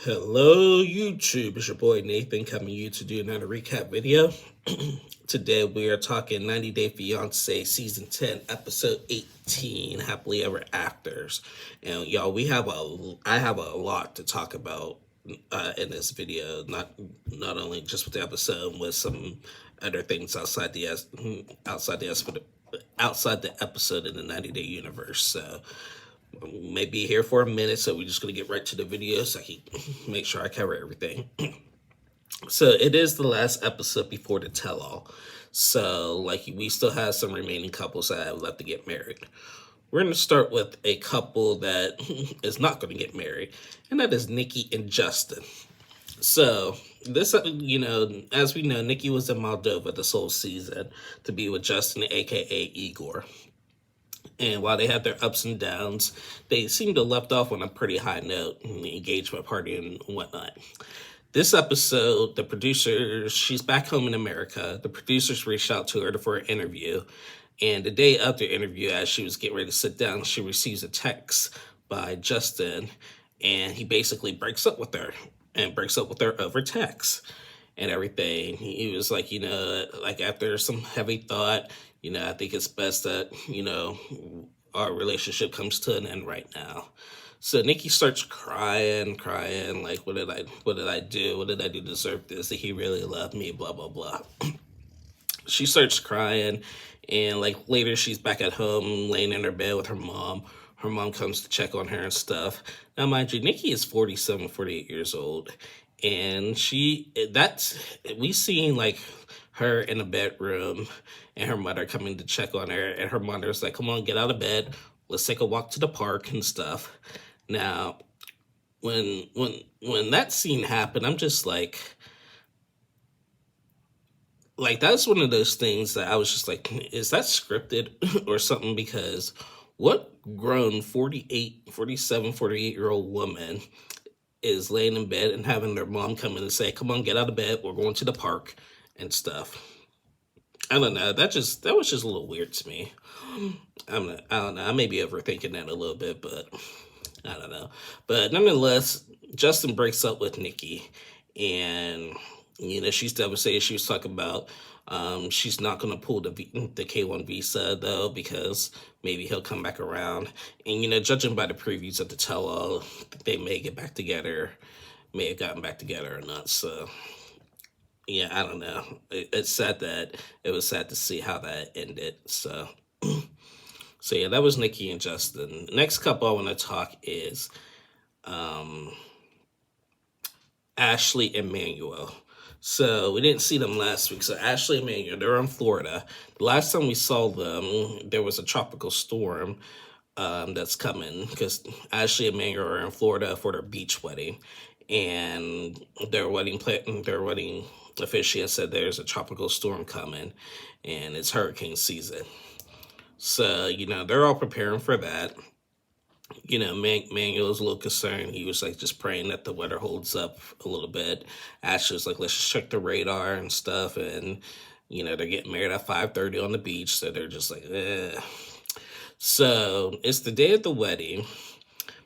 Hello YouTube, it's your boy Nathan coming to you to do another recap video. Today we are talking 90 Day Fiancé Season 10, Episode 18, Happily Ever Afters. And y'all, I have a lot to talk about in this video, not only just with the episode, with some other things outside the episode in the 90 Day universe. So may be here for a minute, so we're just going to get right to the video so I can make sure I cover everything. So it is the last episode before the tell-all. So we still have some remaining couples that have left to get married. We're going to start with a couple that is not going to get married, and that is Nikki and Justin. So this, as we know, Nikki was in Moldova this whole season to be with Justin, aka Igor. And while they had their ups and downs, they seemed to have left off on a pretty high note in the engagement party and whatnot. This episode, the producers, she's back home in America. The producers reached out to her for an interview. And the day of the interview, as she was getting ready to sit down, she receives a text by Justin. And he basically breaks up with her over text and everything. He was like, after some heavy thought, I think it's best that, our relationship comes to an end right now. So Nikki starts crying, like, what did I do? What did I do to deserve this? Did he really love me? Blah, blah, blah. She starts crying, and later she's back at home, laying in her bed with her mom. Her mom comes to check on her and stuff. Now, mind you, Nikki is 47, 48 years old. And we seen her in the bedroom and her mother coming to check on her, and her mother's like, come on, get out of bed, let's take a walk to the park and stuff. Now, when that scene happened, I'm just like, that's one of those things that I was just like, is that scripted or something? Because what grown 48-year-old woman is laying in bed and having their mom come in and say, come on, get out of bed, we're going to the park and stuff? I don't know. That was just a little weird to me. I don't know. I may be overthinking that a little bit, but I don't know. But nonetheless, Justin breaks up with Nikki, and she's devastated. She was talking about she's not going to pull the K1 visa though, because maybe he'll come back around. And judging by the previews of the tell-all, they may get back together, may have gotten back together or not. So yeah, I don't know. It was sad to see how that ended. So yeah, that was Nikki and Justin. Next couple I want to talk is Ashley and Manuel. So we didn't see them last week. So Ashley and Manuel, they're in Florida. The last time we saw them, there was a tropical storm that's coming, because Ashley and Manuel are in Florida for their beach wedding. And their wedding officiant said there's a tropical storm coming, and it's hurricane season. So, they're all preparing for that. Manuel was a little concerned. He was just praying that the weather holds up a little bit. Ashley was like, let's just check the radar and stuff. And, they're getting married at 5:30 on the beach. So they're just like, eh. So it's the day of the wedding.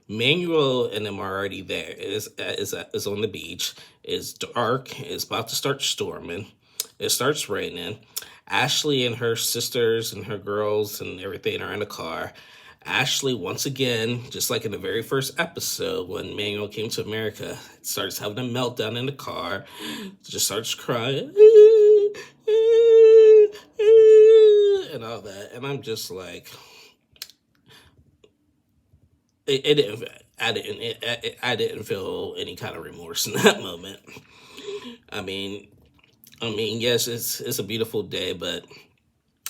Manuel and them are already there. Is on the beach. It's dark. It's about to start storming. It starts raining. Ashley and her sisters and her girls and everything are in the car. Ashley, once again, just like in the very first episode when Manuel came to America, starts having a meltdown in the car. Just starts crying. And all that. And I'm just like, I didn't feel any kind of remorse in that moment. I mean, yes, it's a beautiful day, but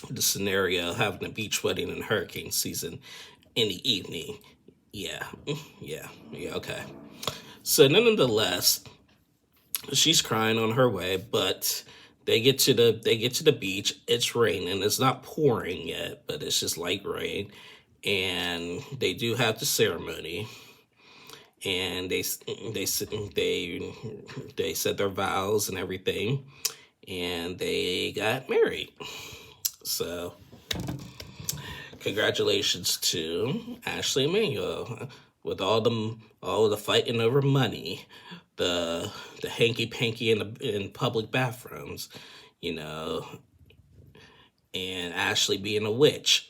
the scenario, having a beach wedding in hurricane season in the evening, yeah, okay. So nonetheless, she's crying on her way, but they get to the beach. It's raining. It's not pouring yet, but it's just light rain. And they do have the ceremony, and they said their vows and everything, and they got married. So congratulations to Ashley and Manuel. with all the fighting over money, the hanky panky in public bathrooms, you know, and Ashley being a witch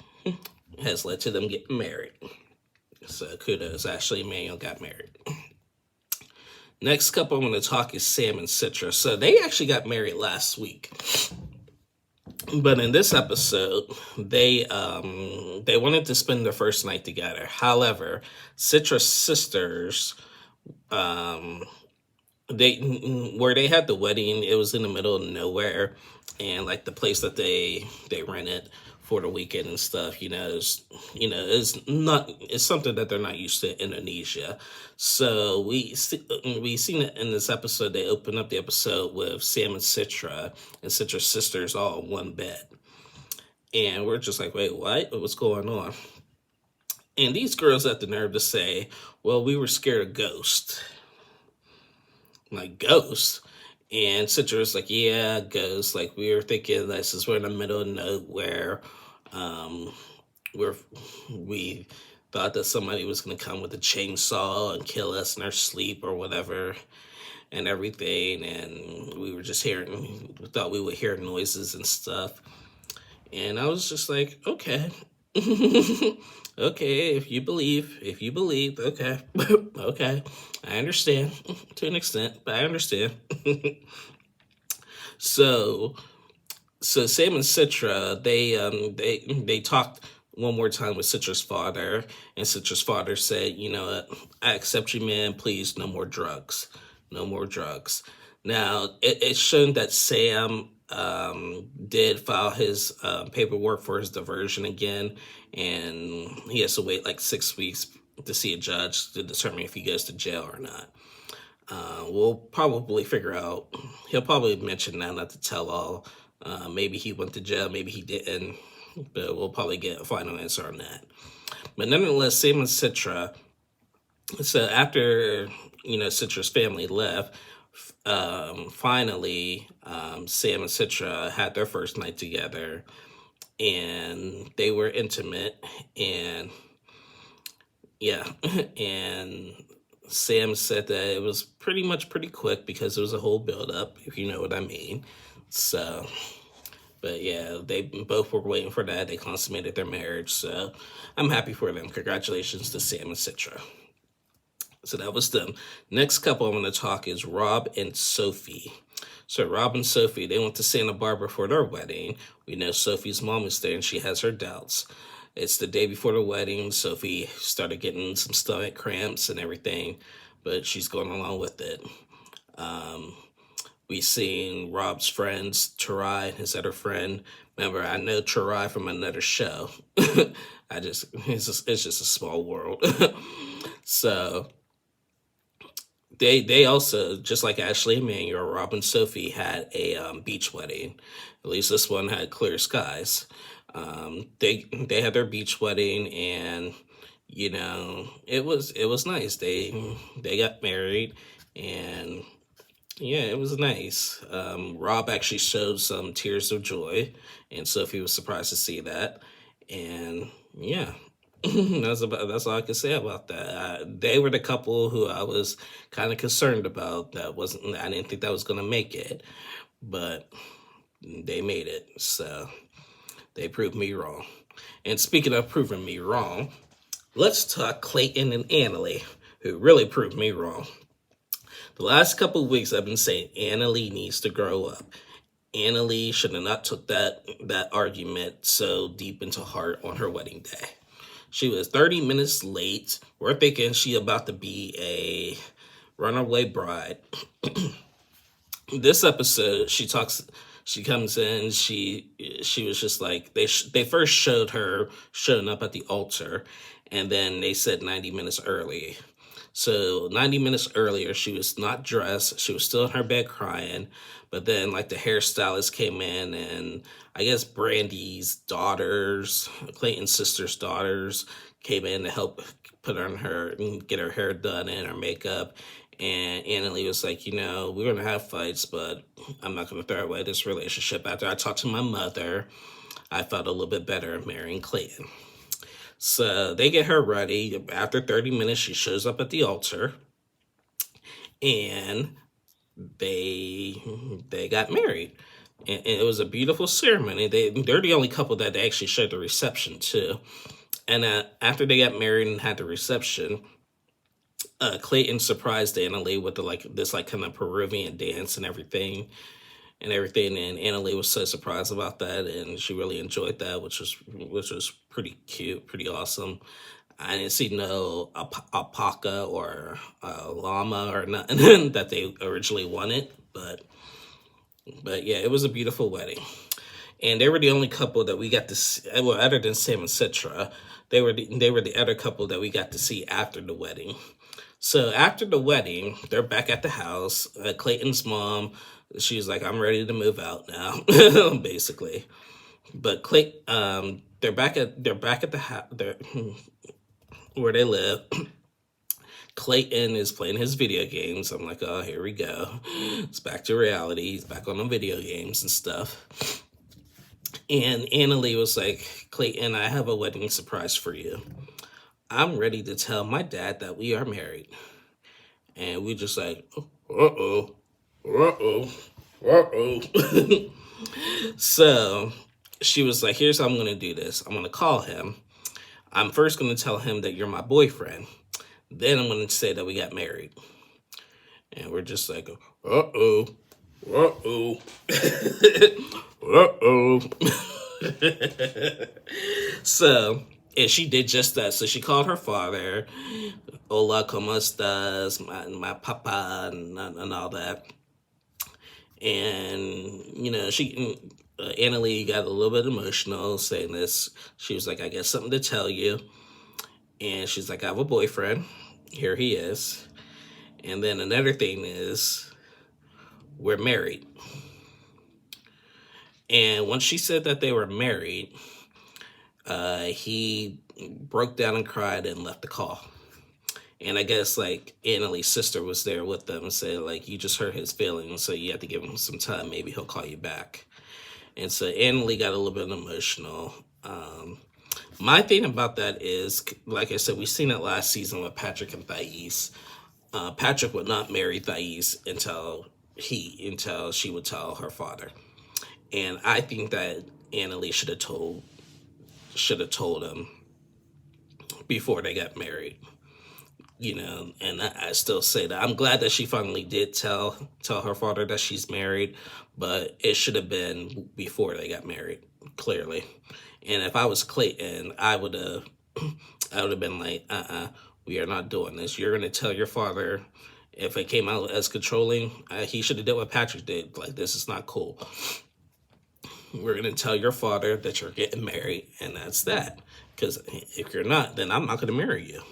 has led to them getting married. So kudos, Ashley and Manuel got married. Next couple I'm going to talk is Sam and Citra. So they actually got married last week. But in this episode, they wanted to spend their first night together. However, Citra's sisters, where they had the wedding, it was in the middle of nowhere, and like the place that they rented for the weekend and stuff, it's something that they're not used to in Indonesia. So we seen it in this episode. They open up the episode with Sam and Citra's sisters all in one bed, and we're just like, wait, what? What's going on? And these girls had the nerve to say, well, we were scared of ghosts. Like, ghosts? And Citra was like, yeah, ghosts. Like, we were thinking that since we're in the middle of nowhere, we thought that somebody was going to come with a chainsaw and kill us in our sleep or whatever and everything. And we were just thought we would hear noises and stuff. And I was just like, okay. Okay, if you believe, okay. Okay, I understand to an extent, but I understand. So Sam and Citra, they talked one more time with Citra's father, and Citra's father said, you know what, I accept you, man, please, no more drugs. No more drugs. Now, it's shown that Sam did file his paperwork for his diversion again, and he has to wait like 6 weeks to see a judge to determine if he goes to jail or not. We'll probably figure out, he'll probably mention that, not to tell all. Maybe he went to jail, maybe he didn't, but we'll probably get a final answer on that. But nonetheless, Sam and Citra, so after, Citra's family left, finally, Sam and Citra had their first night together, and they were intimate, and yeah, and Sam said that it was pretty quick because it was a whole build-up, if you know what I mean. So, but yeah, they both were waiting for that. They consummated their marriage, so I'm happy for them. Congratulations to Sam and Citra. So that was them. Next couple I'm going to talk is Rob and Sophie. So Rob and Sophie, they went to Santa Barbara for their wedding. We know Sophie's mom is there and she has her doubts. It's the day before the wedding. Sophie started getting some stomach cramps and everything, but she's going along with it. We seen Rob's friends, Tarai, his other friend. Remember, I know Tarai from another show. It's just a small world. So they also, just like Ashley and Manuel, Rob and Sophie had a beach wedding. At least this one had clear skies. They had their beach wedding, and it was nice. They got married, and yeah, it was nice. Rob actually showed some tears of joy, and Sophie was surprised to see that. And yeah, that's all I can say about that. They were the couple who I was kind of concerned about. I didn't think that was gonna make it, but they made it. So they proved me wrong. And speaking of proving me wrong, let's talk Clayton and Annalie, who really proved me wrong. The last couple of weeks I've been saying Annalie needs to grow up. Annalie should have not took that argument so deep into heart on her wedding day. She was 30 minutes late. We're thinking she about to be a runaway bride. This episode, she comes in, she was just like, they first showed her showing up at the altar, and then they said 90 minutes early. So 90 minutes earlier, she was not dressed. She was still in her bed crying. But then, like, the hairstylist came in, and I guess Brandy's daughters, Clayton's sister's daughters, came in to help put on her and get her hair done and her makeup. And Annalie was like, we're going to have fights, but I'm not going to throw away this relationship. After I talked to my mother, I felt a little bit better marrying Clayton. So they get her ready. After 30 minutes, she shows up at the altar, and they got married. And it was a beautiful ceremony. They're the only couple that they actually showed the reception to. And after they got married and had the reception, Clayton surprised Annalie with this kind of Peruvian dance and everything. And Annalie was so surprised about that, and she really enjoyed that, which was pretty cute, pretty awesome. I didn't see no alpaca or llama or nothing that they originally wanted, but yeah, it was a beautiful wedding. And they were the only couple that we got to see, well, other than Sam and Citra, they were the other couple that we got to see after the wedding. So after the wedding, they're back at the house. Clayton's mom, she's like, "I'm ready to move out now," basically. But they're back at the house. Where they live. Clayton is playing his video games. I'm like, oh, here we go. It's back to reality. He's back on the video games and stuff. And Annalie was like, "Clayton, I have a wedding surprise for you. I'm ready to tell my dad that we are married." And we just like, uh-oh, uh-oh, uh-oh. So she was like, "Here's how I'm going to do this. I'm going to call him. I'm first going to tell him that you're my boyfriend. Then I'm going to say that we got married." And we're just like, uh-oh, uh-oh, uh-oh. So, and she did just that. So she called her father, "Hola, ¿cómo estás? My papa," and all that. And, Annalie got a little bit emotional saying this. She was like, "I got something to tell you." And she's like, "I have a boyfriend. Here he is. And then another thing is, we're married." And once she said that they were married, he broke down and cried and left the call. And I guess Annalie's sister was there with them and said, "You just hurt his feelings, so you have to give him some time. Maybe he'll call you back." And so Annalie got a little bit emotional. My thing about that is, like I said, we've seen it last season with Patrick and Thais. Patrick would not marry Thais until she would tell her father. And I think that Annalie should have told him before they got married. And I still say that I'm glad that she finally did tell her father that she's married, but it should have been before they got married, clearly. And if I was Clayton, I would have been like, we are not doing this. You're going to tell your father. If it came out as controlling, he should have done what Patrick did. This is not cool. We're going to tell your father that you're getting married, and that's that. Because if you're not, then I'm not going to marry you.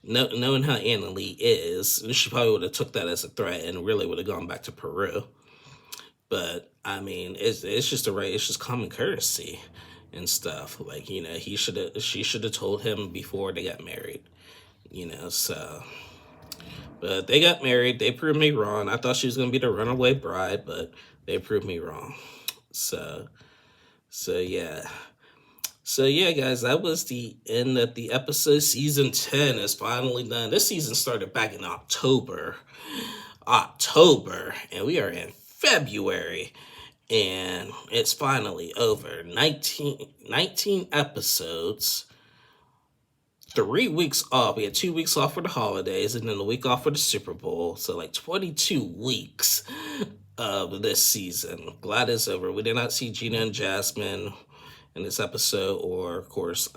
Knowing how Annalie is, she probably would have took that as a threat and really would have gone back to Peru. But it's just common courtesy and stuff. She should have told him before they got married. So. But they got married. They proved me wrong. I thought she was gonna be the runaway bride, but they proved me wrong. So yeah. So yeah, guys, that was the end of the episode. Season 10 is finally done. This season started back in October, and we are in February, and it's finally over. 19 episodes, 3 weeks off. We had 2 weeks off for the holidays, and then a week off for the Super Bowl. So 22 weeks of this season. Glad it's over. We did not see Gina and Jasmine in this episode, or of course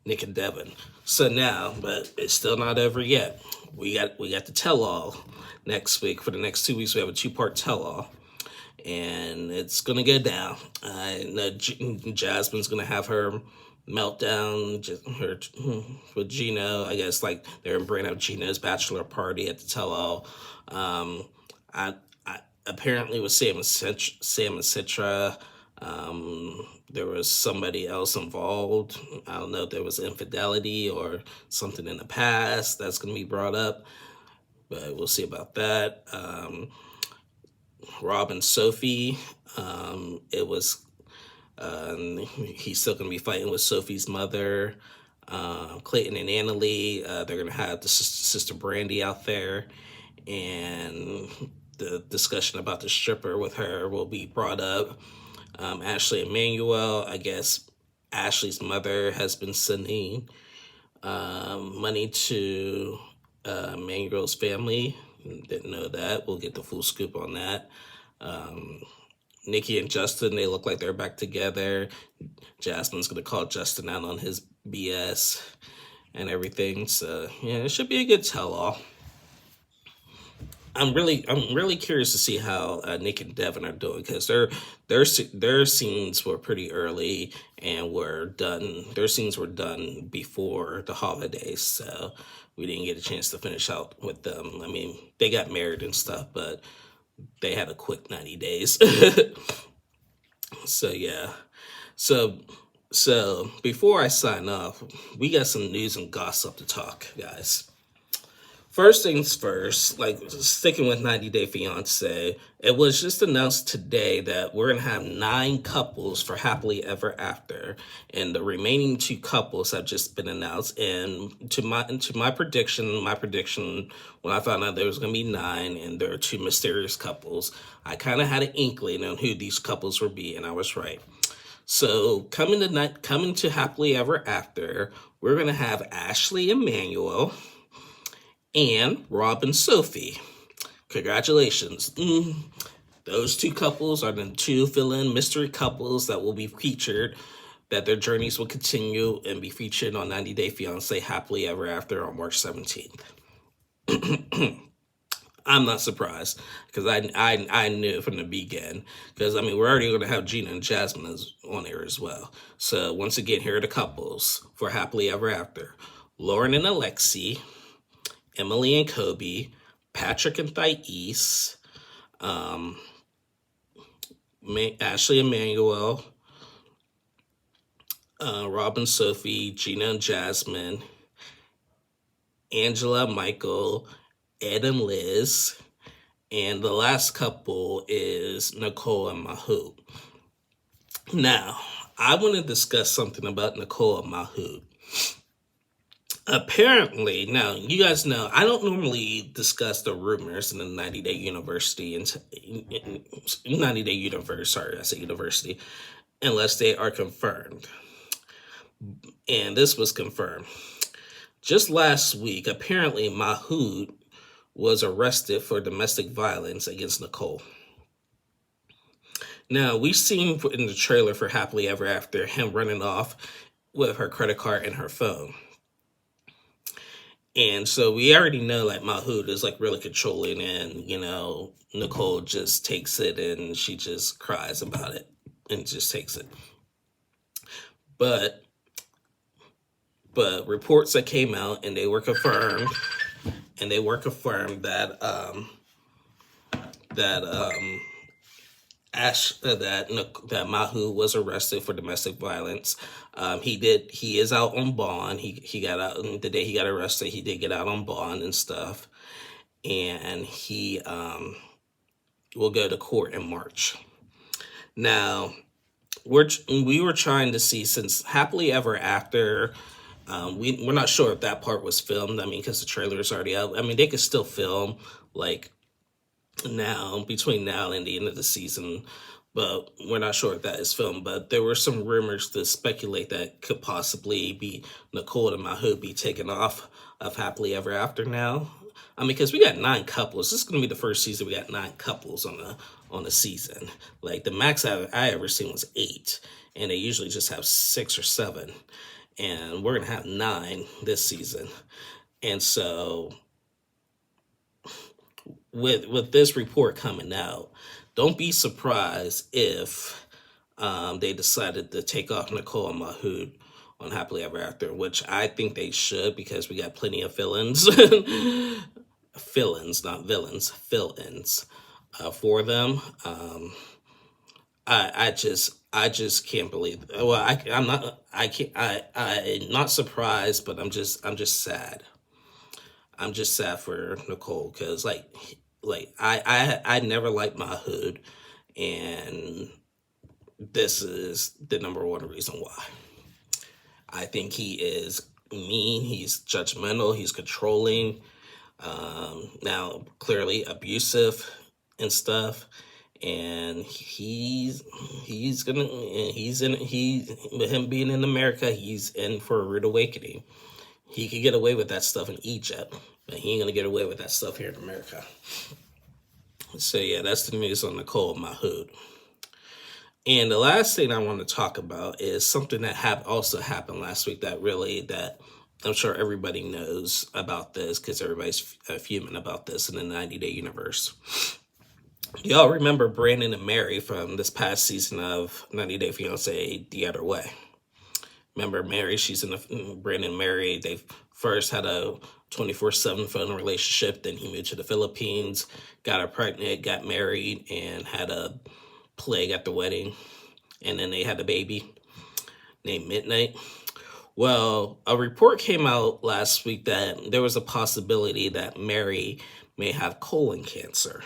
Nick and Devin. So now, but it's still not over yet. We got the tell-all next week. For the next 2 weeks, we have a 2-part tell-all, and it's gonna go down. I know Jasmine's gonna have her meltdown with Gino. I guess they're bringing up Gino's bachelor party at the tell-all. I apparently with Sam and Citra. There was somebody else involved. I don't know if there was infidelity or something in the past that's going to be brought up, but we'll see about that. Rob and Sophie, it was He's still going to be fighting with Sophie's mother, Clayton and Annalie. They're going to have the sister Brandy out there, and the discussion about the stripper with her will be brought up. Ashley and Manuel, I guess Ashley's mother has been sending money to Manuel's family. Didn't know that. We'll get the full scoop on that. Nikki and Justin, they look like they're back together. Jasmine's gonna call Justin out on his BS and everything. So yeah, it should be a good tell-all. I'm really curious to see how Nick and Devin are doing, because their scenes were pretty early and were done. Their scenes were done before the holidays, so we didn't get a chance to finish out with them. I mean, they got married and stuff, but they had a quick 90 days. So yeah, so before I sign off, we got some news and gossip to talk, guys. First things first, like sticking with 90 Day Fiancé, it was just announced today that we're going to have 9 couples for Happily Ever After. And the remaining 2 couples have just been announced. And to my prediction, when I found out there was going to be 9 and there are 2 mysterious couples, I kind of had an inkling on who these couples would be, and I was right. So coming to Happily Ever After, we're going to have Ashley and Manuel, and Rob and Sophie. Congratulations. Those 2 couples are the 2 fill-in mystery couples that will be featured, that their journeys will continue and be featured on 90 Day Fiancé Happily Ever After on March 17th. I'm not surprised, because I knew from the beginning, because I mean, we're already going to have Gina and Jasmine on there as well. So once again, here are the couples for Happily Ever After. Lauren and Alexi, Emily and Kobe, Patrick and Thais, Ashley and Manuel, Rob and Sophie, Gina and Jasmine, Angela, Michael, Ed and Liz, and the last couple is Nicole and Mahout. Now, I want to discuss something about Nicole and Mahout. Apparently, now, you guys know, I don't normally discuss the rumors in the 90 Day University, 90 Day Universe, sorry, I said university, unless they are confirmed. And this was confirmed. Just last week, apparently, Mahout was arrested for domestic violence against Nicole. Now, we've seen in the trailer for Happily Ever After him running off with her credit card and her phone. And so we already know, like, Mahout is, like, really controlling, and, you know, Nicole just takes it and she just cries about it and just takes it. But reports that came out, and they were confirmed, that that Mahout was arrested for domestic violence. He is out on bond. He got out the day he got arrested. He did get out on bond and stuff, and he will go to court in March. Now, we were trying to see, since Happily Ever After, we're not sure if that part was filmed. I mean, because the trailer is already out. I mean, they could still film, like, now, between now and the end of the season, but we're not sure if that is filmed. But there were some rumors to speculate that could possibly be Nicole and Mahout be taken off of Happily Ever After now. I mean, because we got 9 couples. This is going to be the first season we got 9 couples on a season. Like, the max I ever seen was 8, and they usually just have 6 or 7. And we're going to have 9 this season. And so with this report coming out, don't be surprised if they decided to take off Nicole and Mahout on Happily Ever After, which I think they should, because we got plenty of fill-ins. Fill-ins, not villains, fill-ins for them. I just can't believe it. Well, I'm not surprised, but I'm just sad. I'm just sad for Nicole, because I never liked Mahout, and this is the number one reason why. I think he is mean, he's judgmental, he's controlling, now clearly abusive and stuff. And he's in he with him being in America, he's in for a rude awakening. He could get away with that stuff in Egypt, but he ain't gonna get away with that stuff here in America. So yeah, that's the news on Nicole Mahood. And the last thing I want to talk about is something that also happened last week that I'm sure everybody knows about this because everybody's fuming about this in the 90-day universe. Y'all remember Brandon and Mary from this past season of 90 Day Fiancé The Other Way. Remember Mary, she's in Brandon and Mary, they first had a 24/7 phone relationship, then he moved to the Philippines, got her pregnant, got married, and had a plague at the wedding, and then they had a baby named Midnight. Well, a report came out last week that there was a possibility that Mary may have colon cancer,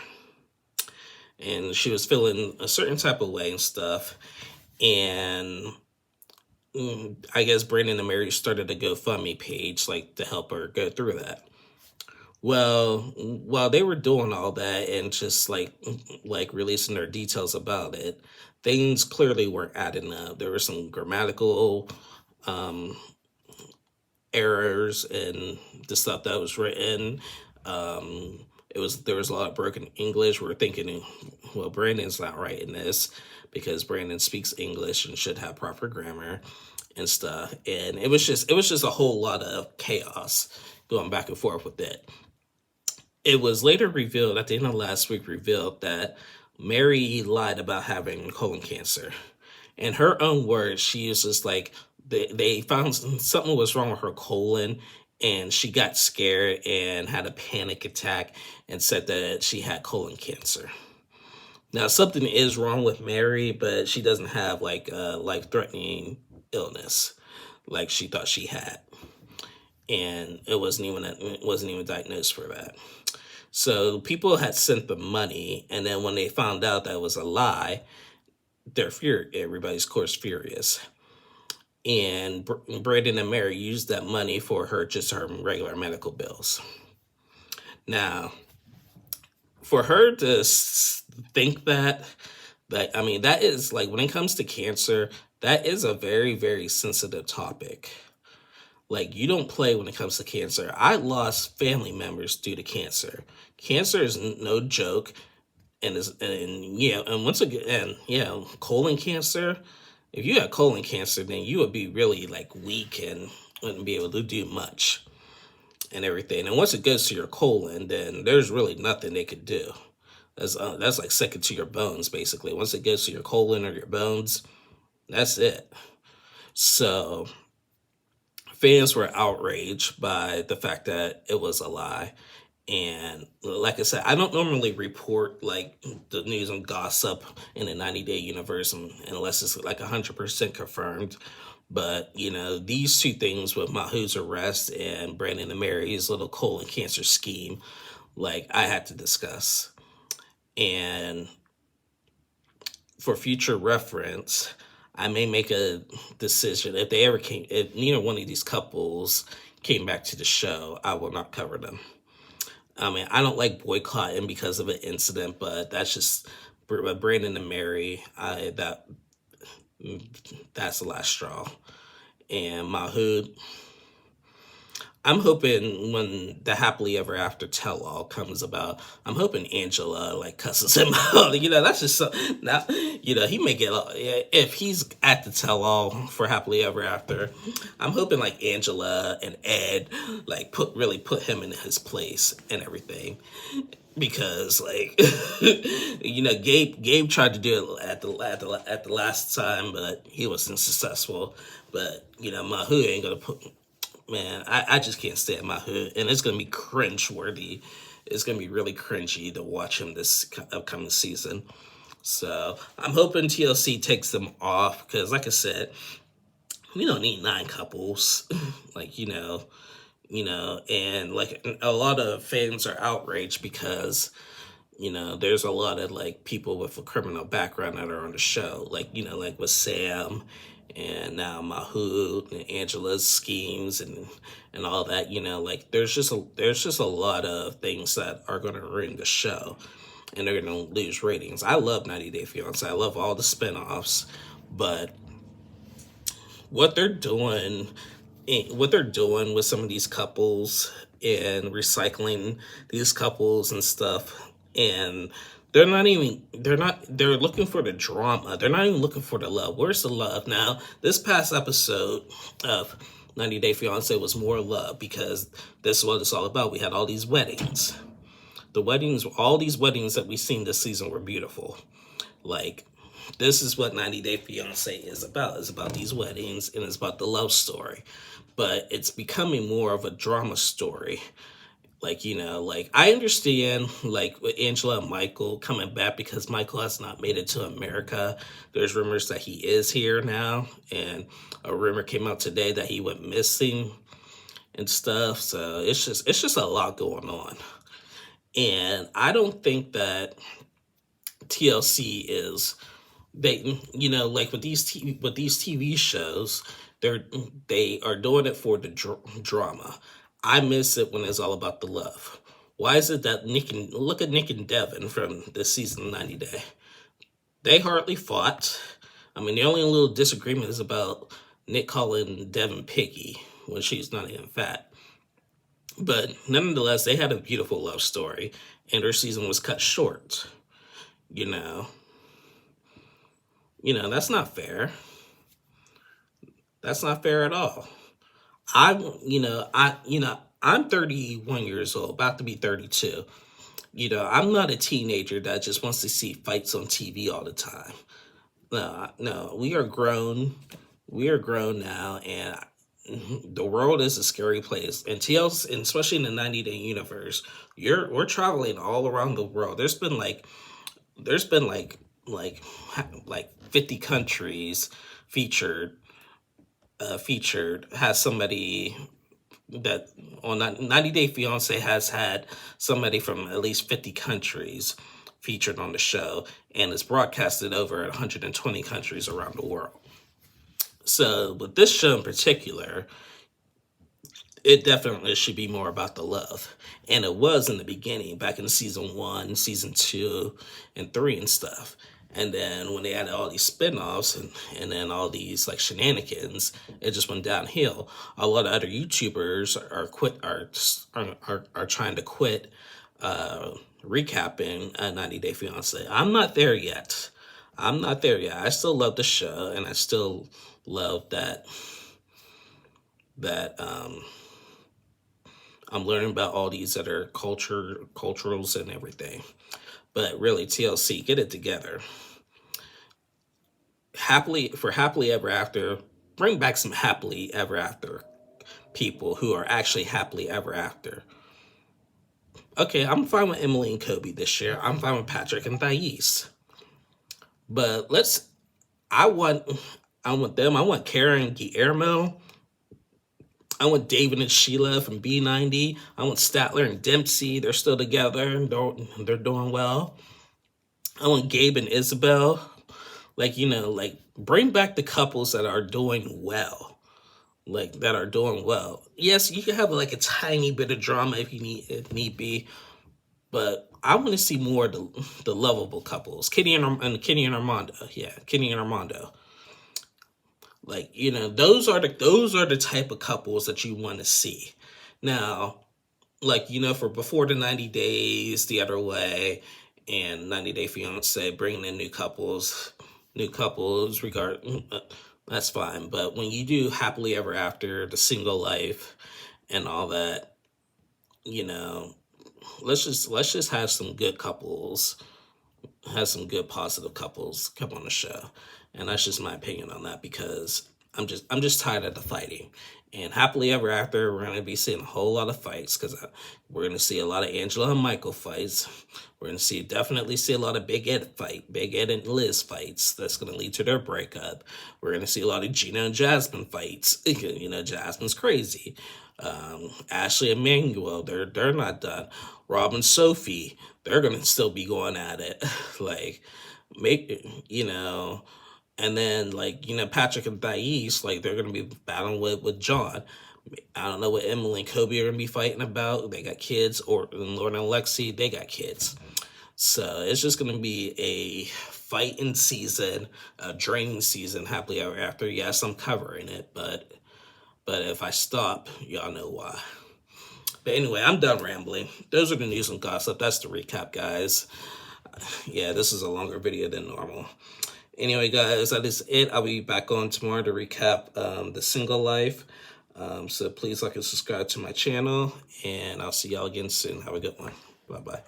and she was feeling a certain type of way and stuff, and I guess Brandon and Mary started a GoFundMe page like to help her go through that. Well, while they were doing all that and just like releasing their details about it, things clearly weren't adding up. There were some grammatical errors in the stuff that was written. There was a lot of broken English. We're thinking, well, Brandon's not writing this because Brandon speaks English and should have proper grammar and stuff. And it was just a whole lot of chaos going back and forth with it. It was later revealed at the end of last week that Mary lied about having colon cancer. In her own words, she was just like, they found something was wrong with her colon, and she got scared and had a panic attack and said that she had colon cancer. Now, something is wrong with Mary, but she doesn't have like a life-threatening illness like she thought she had. And it wasn't even diagnosed for that. So people had sent the money, and then when they found out that it was a lie, everybody's, of course, furious. And Brandon and Mary used that money for her regular medical bills. Now, for her to think that is like, when it comes to cancer, that is a very, very sensitive topic. Like, you don't play when it comes to cancer. I lost family members due to cancer. Cancer is no joke, and once again, colon cancer. If you had colon cancer, then you would be really like weak and wouldn't be able to do much and everything. And once it goes to your colon, then there's really nothing they could do. That's like second to your bones, basically. Once it goes to your colon or your bones, that's it. So fans were outraged by the fact that it was a lie. And like I said, I don't normally report like the news and gossip in the 90-day universe unless it's like 100% confirmed. But, these two things with Mahood's arrest and Brandon and Mary's little colon cancer scheme, like, I had to discuss. And for future reference, I may make a decision. If neither one of these couples came back to the show, I will not cover them. I mean, I don't like boycotting because of an incident, but that's just Brandon and Mary. That's the last straw. And Mahood, I'm hoping when the happily ever after tell-all comes about, I'm hoping Angela like cusses him out. That's just something. Now, he may get, if he's at the tell-all for happily ever after, I'm hoping like Angela and Ed like put him in his place and everything. Because like Gabe tried to do it at the last time, but he wasn't successful. But Mahood ain't gonna put. Man, I just can't stand Mahood, and it's gonna be cringe-worthy. It's gonna be really cringy to watch him this upcoming season. So I'm hoping TLC takes them off because, like I said, we don't need 9 couples. And like a lot of fans are outraged because there's a lot of like people with a criminal background that are on the show, like like with Sam and now Mahood and Angela's schemes and all that. Like there's just a lot of things that are going to ruin the show, and they're going to lose ratings. I love 90 Day Fiance. I love all the spinoffs, but what they're doing with some of these couples and recycling these couples and stuff, and they're looking for the drama. They're not even looking for the love. Where's the love? Now, this past episode of 90 Day Fiance was more love, because this is what it's all about. We had all these weddings. All these weddings that we've seen this season were beautiful. Like, this is what 90 Day Fiance is about. It's about these weddings, and it's about the love story. But it's becoming more of a drama story. Like, like I understand, like with Angela and Michael coming back, because Michael has not made it to America. There's rumors that he is here now, and a rumor came out today that he went missing and stuff. So it's just a lot going on. And I don't think that TLC is, like with these TV shows, they are doing it for the drama. I miss it when it's all about the love. Why is it that look at Nick and Devin from this season of 90 Day? They hardly fought. I mean, the only little disagreement is about Nick calling Devin Piggy when she's not even fat. But nonetheless, they had a beautiful love story, and their season was cut short. That's not fair. That's not fair at all. I'm 31 years old, about to be 32. I'm not a teenager that just wants to see fights on TV all the time. No, we are grown. We are grown now, and the world is a scary place. And TLC, and especially in the 90 Day universe, we're traveling all around the world. There's been like 50 countries featured has somebody that on 90 Day Fiance has had somebody from at least 50 countries featured on the show, and it's broadcasted over 120 countries around the world. So with this show in particular, it definitely should be more about the love. And it was in the beginning, back in season 1, season 2, and 3 and stuff. And then when they added all these spinoffs and then all these like shenanigans, it just went downhill. A lot of other YouTubers are trying to quit recapping 90 Day Fiance. I'm not there yet. I still love the show, and I still love that I'm learning about all these other culturals and everything. But really, TLC, get it together. Happily Ever After, bring back some happily ever after people who are actually happily ever after. Okay, I'm fine with Emily and Kobe this year. I'm fine with Patrick and Thais. But I want them. I want Karen and Guillermo. I want David and Sheila from B90. I want Statler and Dempsey. They're still together and they're doing well. I want Gabe and Isabel. Like, bring back the couples that are doing well. Yes, you can have like a tiny bit of drama if need be. But I want to see more of the lovable couples. Kenny and Armando. Yeah, Kenny and Armando. Like, those are the type of couples that you want to see. Now, like, for before the 90 days, the other way, and 90 Day Fiance, bringing in new couples, that's fine. But when you do happily ever after, the single life, and all that, let's just have some good couples, have some good positive couples come on the show. And that's just my opinion on that, because I'm just tired of the fighting. And happily ever after, we're going to be seeing a whole lot of fights, because we're going to see a lot of Angela and Michael fights. We're going to definitely see a lot of Big Ed and Liz fights. That's going to lead to their breakup. We're going to see a lot of Gina and Jasmine fights. Jasmine's crazy. Ashley and Manuel, they're not done. Rob and Sophie, they're gonna still be going at it. Like, make you know, and then like Patrick and Thais, like they're gonna be battling with John. I don't know what Emily and Kobe are gonna be fighting about. They got kids, or Lauren and Lexi, they got kids. So it's just gonna be a fighting season, a draining season, happily ever after. Yes, I'm covering it, but if I stop, y'all know why. But anyway, I'm done rambling. Those are the news and gossip. That's the recap, guys. Yeah, this is a longer video than normal. Anyway, guys, that is it. I'll be back on tomorrow to recap the single life. So please like and subscribe to my channel, and I'll see y'all again soon. Have a good one. Bye-bye.